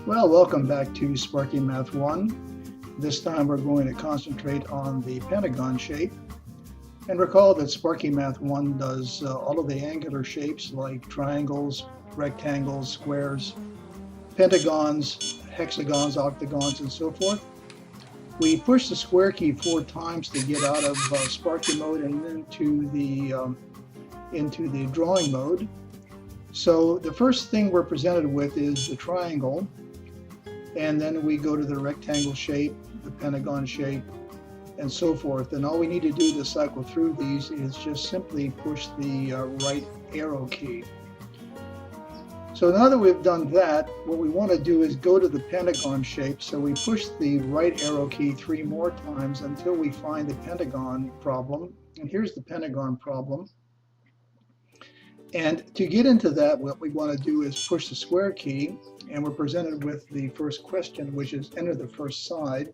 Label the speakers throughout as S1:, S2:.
S1: Well, welcome back to SparkiMath 1. This time we're going to concentrate on the pentagon shape. And recall that SparkiMath 1 does all of the angular shapes like triangles, rectangles, squares, pentagons, hexagons, octagons, and so forth. We push the square key 4 times to get out of Sparki mode and into the drawing mode. So the first thing we're presented with is the triangle, and then we go to the rectangle shape, the pentagon shape, and so forth. And all we need to do to cycle through these is just simply push the right arrow key. So now that we've done that, what we want to do is go to the pentagon shape. So we push the right arrow key 3 more times until we find the pentagon problem. And here's the pentagon problem. And to get into that, what we want to do is push the square key, and we're presented with the first question, which is enter the first side.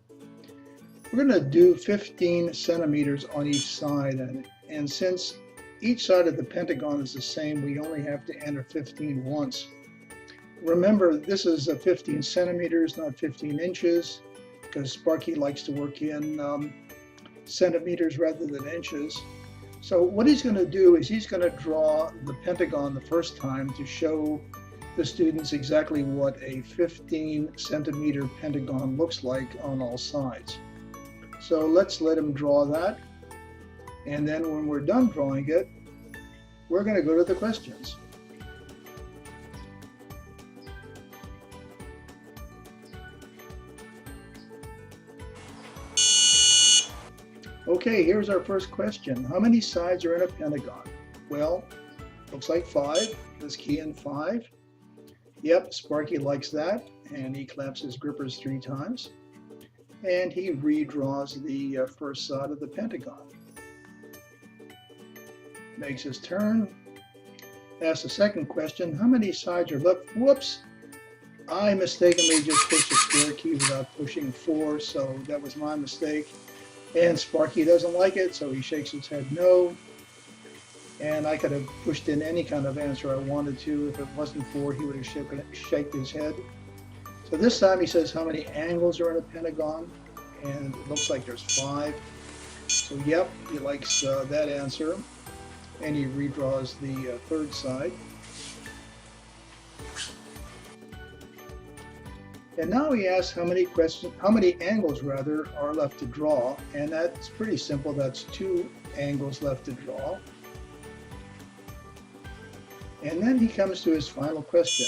S1: We're going to do 15 centimeters on each side, and since each side of the pentagon is the same, we only have to enter 15 once. Remember, this is 15 centimeters, not 15 inches, because Sparki likes to work in centimeters rather than inches. So what he's going to do is he's going to draw the pentagon the first time to show the students exactly what a 15 centimeter pentagon looks like on all sides. So let's let him draw that. And then when we're done drawing it, we're going to go to the questions. Okay, here's our first question. How many sides are in a pentagon? Well, looks like 5. Let's key in 5. Yep, Sparki likes that, and he claps his grippers 3 times. And he redraws the first side of the pentagon. Makes his turn. Asks the second question. How many sides are left? Whoops! I mistakenly just pushed the square key without pushing 4, so that was my mistake. And Sparki doesn't like it, so he shakes his head no. And I could have pushed in any kind of answer I wanted to. If it wasn't 4, he would have shaken his head. So this time he says how many angles are in a pentagon, and it looks like there's 5. So yep, he likes that answer, and he redraws the third side. And now he asks how many angles rather are left to draw, and that's pretty simple. That's 2 angles left to draw. And then he comes to his final question.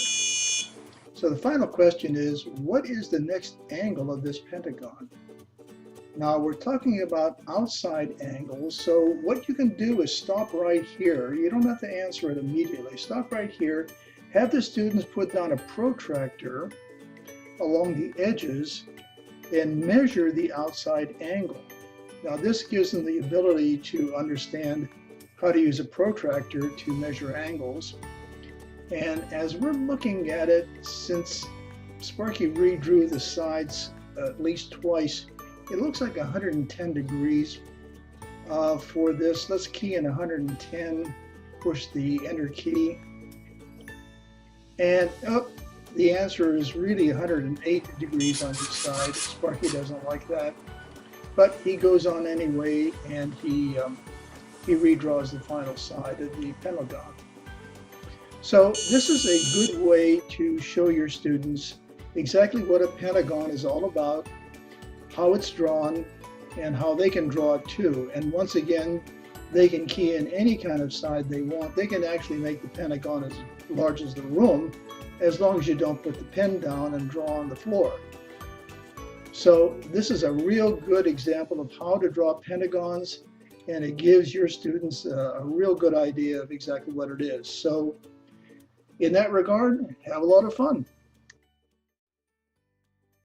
S1: So the final question is, what is the next angle of this pentagon? Now we're talking about outside angles, so what you can do is stop right here. You don't have to answer it immediately. Stop right here, have the students put down a protractor along the edges and measure the outside angle. Now this gives them the ability to understand how to use a protractor to measure angles. And as we're looking at it, since Sparki redrew the sides at least twice, it looks like 110 degrees for this. Let's key in 110, push the enter key, and the answer is really 108 degrees on each side. Sparki doesn't like that, but he goes on anyway, and he redraws the final side of the pentagon. So this is a good way to show your students exactly what a pentagon is all about, how it's drawn, and how they can draw it too. And once again, they can key in any kind of side they want. They can actually make the pentagon as large as the room, as long as you don't put the pen down and draw on the floor. So this is a real good example of how to draw pentagons, and it gives your students a real good idea of exactly what it is. So in that regard, have a lot of fun.